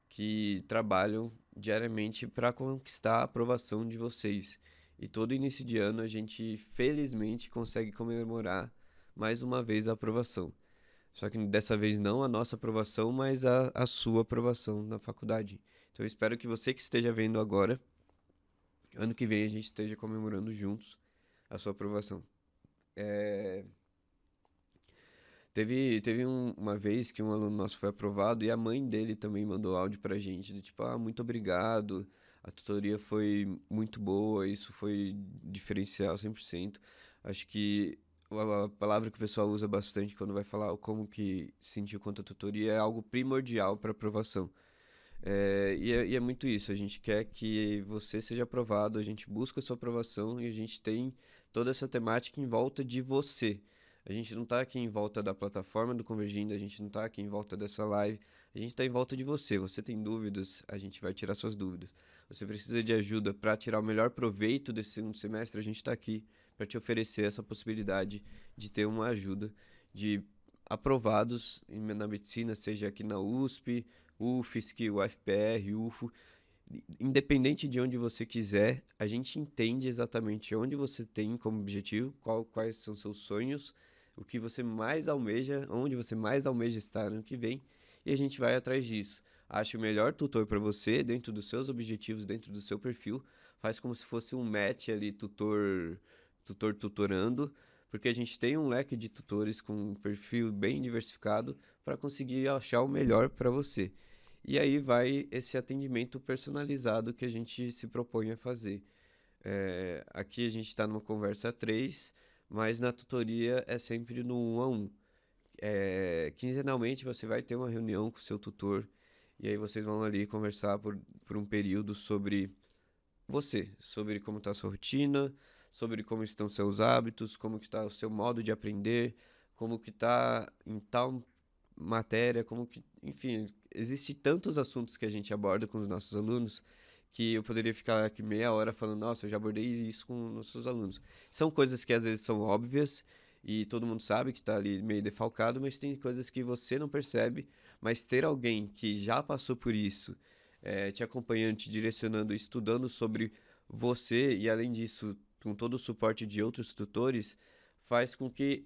S1: que trabalham diariamente para conquistar a aprovação de vocês. E todo início de ano a gente felizmente consegue comemorar mais uma vez a aprovação. Só que dessa vez não a nossa aprovação, mas a sua aprovação na faculdade. Então eu espero que você que esteja vendo agora, ano que vem a gente esteja comemorando juntos a sua aprovação. É, teve uma vez que um aluno nosso foi aprovado e a mãe dele também mandou áudio pra gente, do tipo, muito obrigado, a tutoria foi muito boa, isso foi diferencial 100%. Acho que a palavra que o pessoal usa bastante quando vai falar como que sentiu quanto à tutoria é algo primordial para aprovação. E é muito isso, a gente quer que você seja aprovado, a gente busca a sua aprovação e a gente tem toda essa temática em volta de você. A gente não está aqui em volta da plataforma do Convergindo, a gente não está aqui em volta dessa live, a gente está em volta de você. Você tem dúvidas, a gente vai tirar suas dúvidas. Você precisa de ajuda para tirar o melhor proveito desse segundo semestre, a gente está aqui para te oferecer essa possibilidade de ter uma ajuda, de aprovados na medicina, seja aqui na USP, UFSC, UFPR, UFO. Independente de onde você quiser, a gente entende exatamente onde você tem como objetivo, quais são seus sonhos, o que você mais almeja, onde você mais almeja estar no que vem, e a gente vai atrás disso. Acha o melhor tutor para você, dentro dos seus objetivos, dentro do seu perfil, faz como se fosse um match ali, tutor tutorando, porque a gente tem um leque de tutores com um perfil bem diversificado para conseguir achar o melhor para você. E aí vai esse atendimento personalizado que a gente se propõe a fazer. Aqui a gente está numa conversa a três, mas na tutoria é sempre no um a um. Quinzenalmente você vai ter uma reunião com o seu tutor e aí vocês vão ali conversar por um período sobre você, sobre como está a sua rotina, sobre como estão seus hábitos, como que está o seu modo de aprender, como que está em tal matéria, como que, enfim, existem tantos assuntos que a gente aborda com os nossos alunos que eu poderia ficar aqui meia hora falando, nossa, eu já abordei isso com nossos alunos. São coisas que às vezes são óbvias e todo mundo sabe que está ali meio defalcado, mas tem coisas que você não percebe, mas ter alguém que já passou por isso, te acompanhando, te direcionando, estudando sobre você e além disso, com todo o suporte de outros tutores, faz com que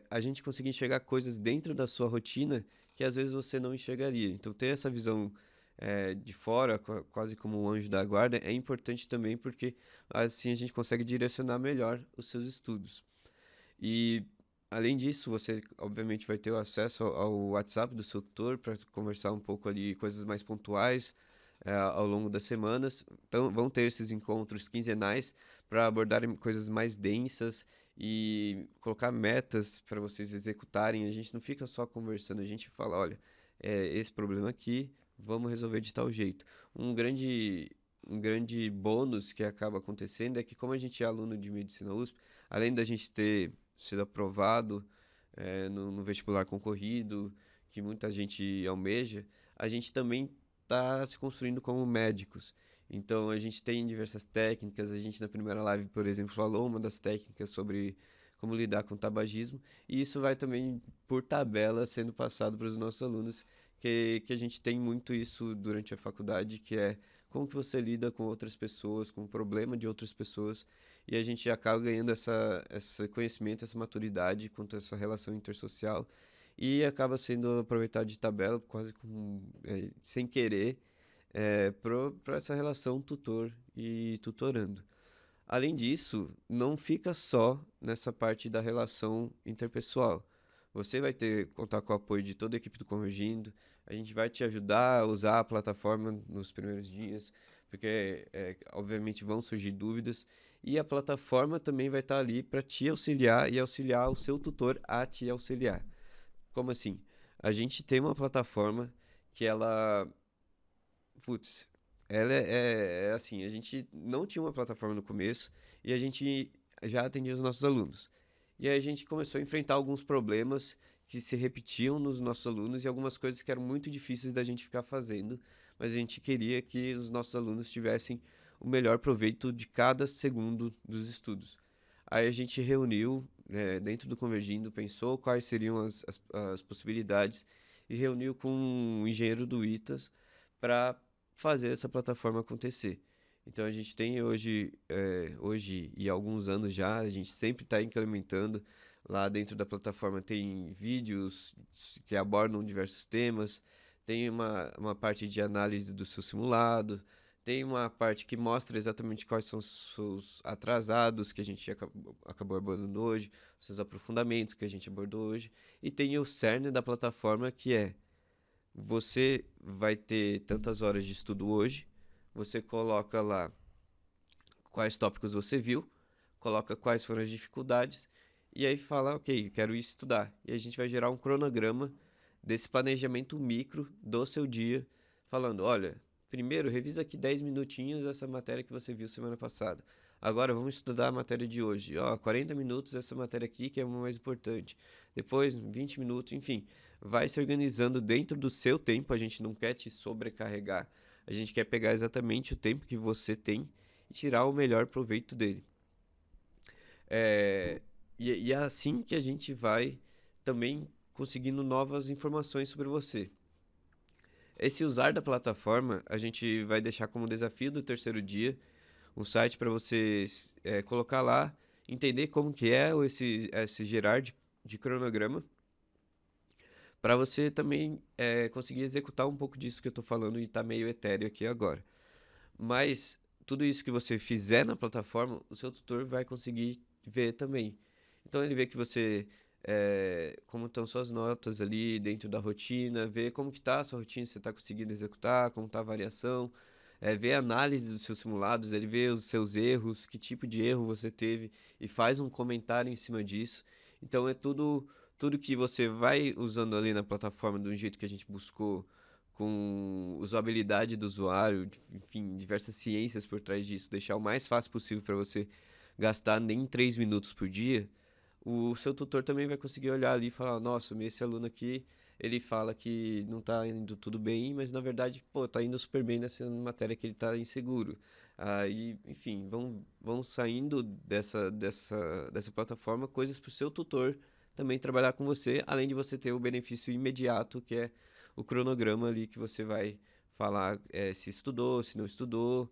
S1: a gente consiga enxergar coisas dentro da sua rotina que às vezes você não enxergaria. Então, ter essa visão de fora, quase como um anjo da guarda, é importante também porque assim a gente consegue direcionar melhor os seus estudos. E, além disso, você obviamente vai ter o acesso ao WhatsApp do seu tutor para conversar um pouco ali coisas mais pontuais ao longo das semanas. Então, vão ter esses encontros quinzenais para abordarem coisas mais densas e colocar metas para vocês executarem. A gente não fica só conversando, a gente fala, olha, esse problema aqui, vamos resolver de tal jeito. Um grande bônus que acaba acontecendo é que como a gente é aluno de medicina USP, além da gente ter sido aprovado no vestibular concorrido, que muita gente almeja, a gente também está se construindo como médicos. Então, a gente tem diversas técnicas. A gente, na primeira live, por exemplo, falou uma das técnicas sobre como lidar com o tabagismo. E isso vai também, por tabela, sendo passado para os nossos alunos, que a gente tem muito isso durante a faculdade, que é como que você lida com outras pessoas, com o problema de outras pessoas. E a gente acaba ganhando esse conhecimento, essa maturidade quanto a essa relação intersocial. E acaba sendo aproveitado de tabela, quase sem querer, para essa relação tutor e tutorando. Além disso, não fica só nessa parte da relação interpessoal. Você vai contar com o apoio de toda a equipe do Convergindo. A gente vai te ajudar a usar a plataforma nos primeiros dias, porque obviamente vão surgir dúvidas. E a plataforma também vai estar ali para te auxiliar e auxiliar o seu tutor a te auxiliar. Como assim? A gente tem uma plataforma que ela. Putz, ela é assim, a gente não tinha uma plataforma no começo e a gente já atendia os nossos alunos. E aí a gente começou a enfrentar alguns problemas que se repetiam nos nossos alunos e algumas coisas que eram muito difíceis da gente ficar fazendo, mas a gente queria que os nossos alunos tivessem o melhor proveito de cada segundo dos estudos. Aí a gente reuniu, dentro do Convergindo, pensou quais seriam as possibilidades e reuniu com um engenheiro do ITAS para fazer essa plataforma acontecer. Então a gente tem hoje e há alguns anos já, a gente sempre está implementando. Lá dentro da plataforma tem vídeos que abordam diversos temas, tem uma parte de análise do seu simulado, tem uma parte que mostra exatamente quais são os seus atrasados que a gente acabou abordando hoje, os seus aprofundamentos que a gente abordou hoje, e tem o cerne da plataforma que é você vai ter tantas horas de estudo hoje, você coloca lá quais tópicos você viu, coloca quais foram as dificuldades, e aí fala, ok, quero ir estudar. E a gente vai gerar um cronograma desse planejamento micro do seu dia, falando, olha, primeiro revisa aqui 10 minutinhos essa matéria que você viu semana passada. Agora vamos estudar a matéria de hoje. 40 minutos essa matéria aqui que é uma mais importante. Depois 20 minutos, enfim, vai se organizando dentro do seu tempo. A gente não quer te sobrecarregar. A gente quer pegar exatamente o tempo que você tem e tirar o melhor proveito dele. E é assim que a gente vai também conseguindo novas informações sobre você. Esse usar da plataforma, a gente vai deixar como desafio do terceiro dia, um site para você colocar lá, entender como que é esse gerar de cronograma, para você também conseguir executar um pouco disso que eu estou falando e está meio etéreo aqui agora. Mas tudo isso que você fizer na plataforma, o seu tutor vai conseguir ver também. Então ele vê que você, como estão suas notas ali dentro da rotina, vê como que está a sua rotina, se você está conseguindo executar, como está a variação, vê a análise dos seus simulados, ele vê os seus erros, que tipo de erro você teve e faz um comentário em cima disso. Então é tudo que você vai usando ali na plataforma do jeito que a gente buscou, com usabilidade do usuário, enfim, diversas ciências por trás disso, deixar o mais fácil possível para você gastar nem 3 minutos por dia, o seu tutor também vai conseguir olhar ali e falar, nossa, esse aluno aqui, ele fala que não tá indo tudo bem, mas na verdade, pô, tá indo super bem nessa matéria que ele tá inseguro. Aí, enfim, vão saindo dessa plataforma coisas para o seu tutor também trabalhar com você, além de você ter o benefício imediato, que é o cronograma ali que você vai falar se estudou, se não estudou,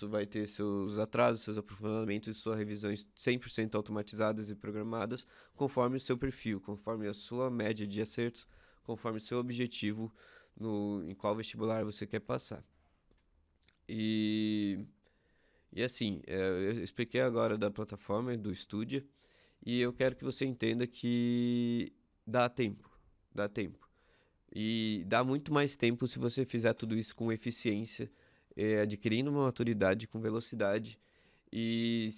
S1: vai ter seus atrasos, seus aprofundamentos e suas revisões 100% automatizadas e programadas, conforme o seu perfil, conforme a sua média de acertos, conforme o seu objetivo em qual vestibular você quer passar. E, e assim, eu expliquei agora da plataforma, do Studia, e eu quero que você entenda que dá tempo, dá tempo. E dá muito mais tempo se você fizer tudo isso com eficiência, adquirindo uma maturidade com velocidade e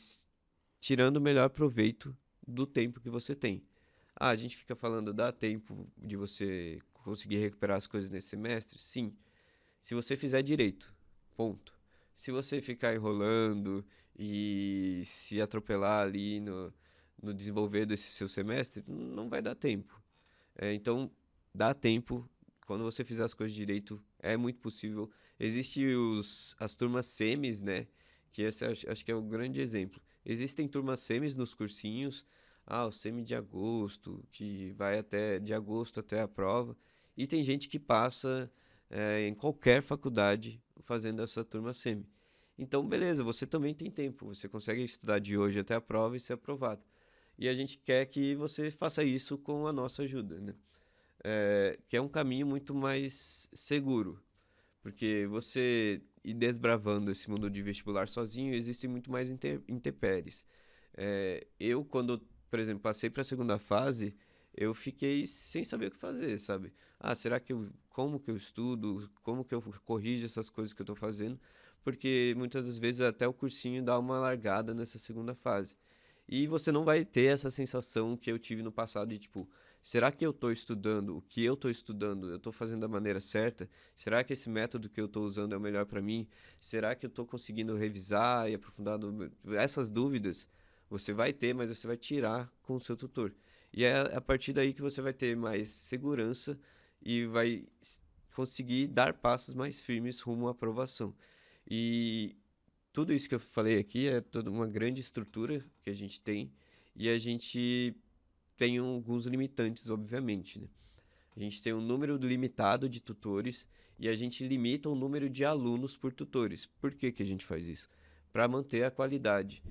S1: tirando o melhor proveito do tempo que você tem. Ah, a gente fica falando, dá tempo de você conseguir recuperar as coisas nesse semestre? Sim, se você fizer direito, ponto. Se você ficar enrolando e se atropelar ali no desenvolver desse seu semestre, não vai dar tempo. Então, dá tempo. Quando você fizer as coisas direito, é muito possível. Existem as turmas semis, né? Que esse acho que é o grande exemplo. Existem turmas semis nos cursinhos. Ah, o semi de agosto, que vai até de agosto até a prova. E tem gente que passa em qualquer faculdade fazendo essa turma semi. Então, beleza, você também tem tempo. Você consegue estudar de hoje até a prova e ser aprovado. E a gente quer que você faça isso com a nossa ajuda, né? Que é um caminho muito mais seguro, porque você ir desbravando esse mundo de vestibular sozinho, existem muito mais intempéries. Eu, quando, por exemplo, passei para a segunda fase, eu fiquei sem saber o que fazer, sabe? Ah, como que eu estudo? Como que eu corrijo essas coisas que eu estou fazendo? Porque muitas das vezes até o cursinho dá uma largada nessa segunda fase. E você não vai ter essa sensação que eu tive no passado de tipo, será que eu estou estudando? O que eu estou estudando, eu estou fazendo da maneira certa? Será que esse método que eu estou usando é o melhor para mim? Será que eu estou conseguindo revisar e aprofundar essas dúvidas? Você vai ter, mas você vai tirar com o seu tutor. E é a partir daí que você vai ter mais segurança e vai conseguir dar passos mais firmes rumo à aprovação. E tudo isso que eu falei aqui é toda uma grande estrutura que a gente tem e a gente tem alguns limitantes, obviamente, né? A gente tem um número limitado de tutores e a gente limita o número de alunos por tutores. Por que que a gente faz isso? Para manter a qualidade.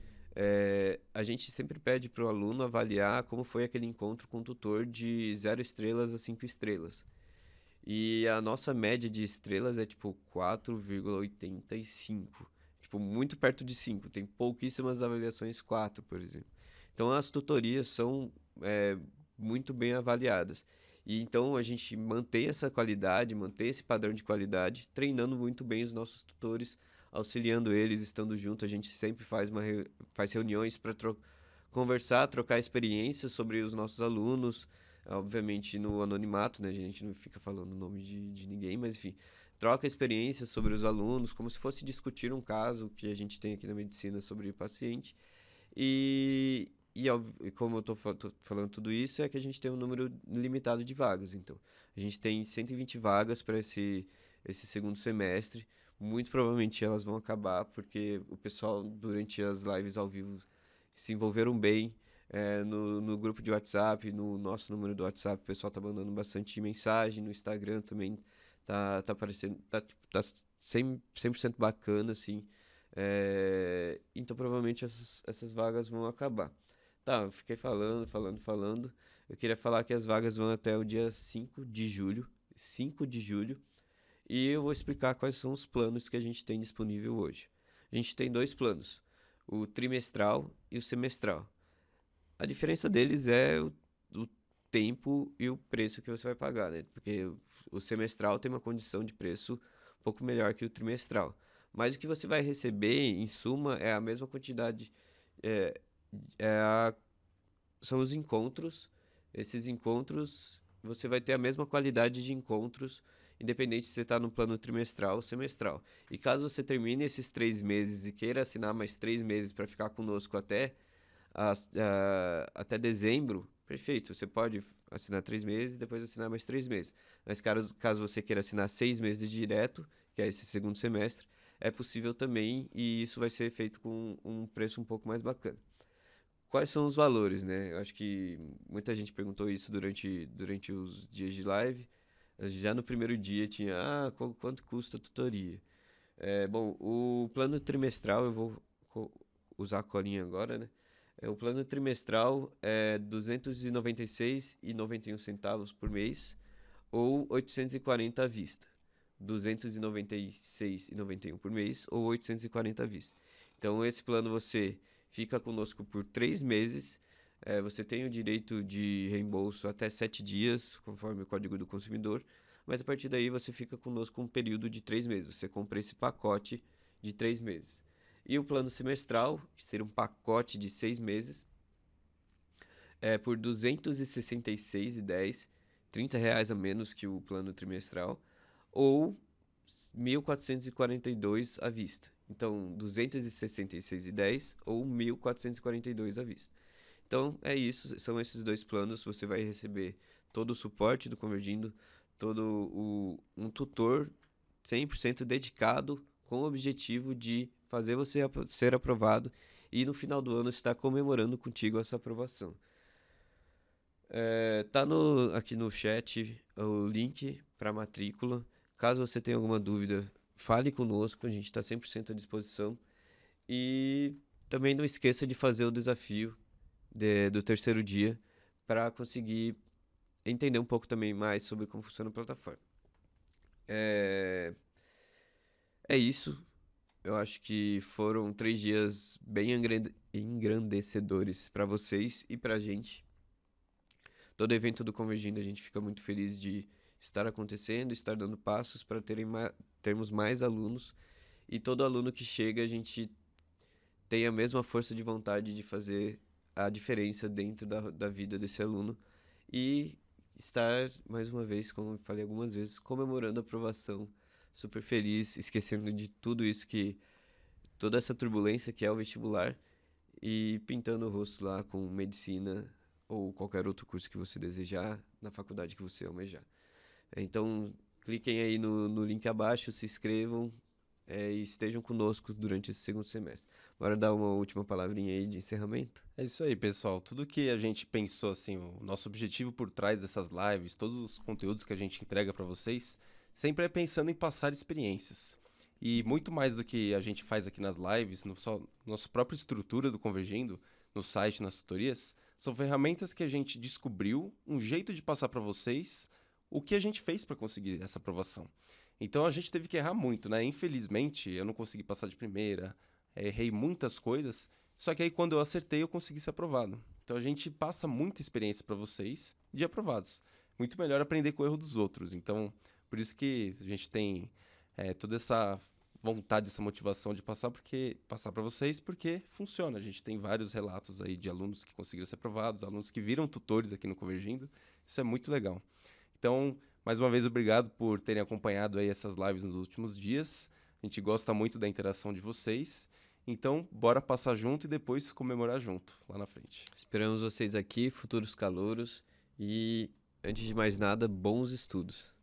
S1: A gente sempre pede para o aluno avaliar como foi aquele encontro com o tutor de 0 estrelas a 5 estrelas. E a nossa média de estrelas é tipo 4,85. Tipo, muito perto de 5. Tem pouquíssimas avaliações 4, por exemplo. Então as tutorias são muito bem avaliadas. E então a gente mantém essa qualidade, mantém esse padrão de qualidade, treinando muito bem os nossos tutores, auxiliando eles, estando junto. A gente sempre faz reuniões para conversar, trocar experiências sobre os nossos alunos, obviamente no anonimato, né? A gente não fica falando o nome de ninguém, mas enfim, troca experiências sobre os alunos, como se fosse discutir um caso que a gente tem aqui na medicina sobre paciente. E como eu tô falando tudo isso, é que a gente tem um número limitado de vagas. Então, a gente tem 120 vagas para esse segundo semestre. Muito provavelmente elas vão acabar, porque o pessoal, durante as lives ao vivo, se envolveram bem, No grupo de WhatsApp, no nosso número do WhatsApp, o pessoal tá mandando bastante mensagem, no Instagram também tá aparecendo, tipo, tá 100% bacana, assim. Então provavelmente essas vagas vão acabar. Tá, eu fiquei falando. Eu queria falar que as vagas vão até o dia 5 de julho. 5 de julho. E eu vou explicar quais são os planos que a gente tem disponível hoje. A gente tem dois planos, o trimestral e o semestral. A diferença deles é o tempo e o preço que você vai pagar, né? Porque o semestral tem uma condição de preço um pouco melhor que o trimestral. Mas o que você vai receber, em suma, é a mesma quantidade. É, é a- São os encontros. Esses encontros, você vai ter a mesma qualidade de encontros, independente se você está no plano trimestral ou semestral. E caso você termine esses 3 meses e queira assinar mais 3 meses para ficar conosco até dezembro, perfeito. Você pode assinar 3 meses e depois assinar mais 3 meses. Mas caso você queira assinar 6 meses direto, que é esse segundo semestre, é possível também e isso vai ser feito com um preço um pouco mais bacana. Quais são os valores, né? Eu acho que muita gente perguntou isso durante os dias de live. Já no primeiro dia tinha, quanto custa a tutoria? Bom, o plano trimestral, eu vou usar a colinha agora, né? O plano trimestral é R$ 296,91 por mês ou 840 à vista. 296,91 por mês ou 840 à vista. Então, esse plano você fica conosco por 3 meses. Você tem o direito de reembolso até 7 dias, conforme o Código do Consumidor. Mas a partir daí você fica conosco um período de 3 meses. Você compra esse pacote de 3 meses. E o plano semestral, que seria um pacote de 6 meses, é por R$ 266,10, R$ 30 a menos que o plano trimestral, ou 1.442 à vista. Então, 266,10 ou 1.442 à vista. Então, é isso, são esses dois planos. Você vai receber todo o suporte do Convergindo, um tutor 100% dedicado com o objetivo de fazer você ser aprovado e no final do ano estar comemorando contigo essa aprovação. Tá aqui no chat o link para matrícula. Caso você tenha alguma dúvida, fale conosco, a gente está 100% à disposição. E também não esqueça de fazer o desafio do terceiro dia para conseguir entender um pouco também mais sobre como funciona a plataforma. É isso. Eu acho que foram 3 dias bem engrandecedores para vocês e para a gente. Todo evento do Convergindo a gente fica muito feliz de estar acontecendo, estar dando passos para termos mais alunos. E todo aluno que chega, a gente tem a mesma força de vontade de fazer a diferença dentro da vida desse aluno. E estar, mais uma vez, como eu falei algumas vezes, comemorando a aprovação, super feliz, esquecendo de tudo isso toda essa turbulência que é o vestibular e pintando o rosto lá com medicina ou qualquer outro curso que você desejar na faculdade que você almejar. Então, cliquem aí no link abaixo, se inscrevam e estejam conosco durante esse segundo semestre. Bora dar uma última palavrinha aí de encerramento?
S2: É isso aí, pessoal. Tudo que a gente pensou, assim, o nosso objetivo por trás dessas lives, todos os conteúdos que a gente entrega para vocês, sempre é pensando em passar experiências. E muito mais do que a gente faz aqui nas lives, nossa própria estrutura do Convergindo, no site, nas tutorias, são ferramentas que a gente descobriu, um jeito de passar para vocês o que a gente fez para conseguir essa aprovação. Então a gente teve que errar muito, né? Infelizmente, eu não consegui passar de primeira, errei muitas coisas, só que aí quando eu acertei, eu consegui ser aprovado. Então a gente passa muita experiência para vocês de aprovados. Muito melhor aprender com o erro dos outros. Então, por isso que a gente tem toda essa vontade, essa motivação de passar para vocês, porque funciona. A gente tem vários relatos aí de alunos que conseguiram ser aprovados, alunos que viram tutores aqui no Convergindo. Isso é muito legal. Então, mais uma vez, obrigado por terem acompanhado aí essas lives nos últimos dias. A gente gosta muito da interação de vocês. Então, bora passar junto e depois comemorar junto, lá na frente.
S1: Esperamos vocês aqui, futuros calouros. E, antes de mais nada, bons estudos.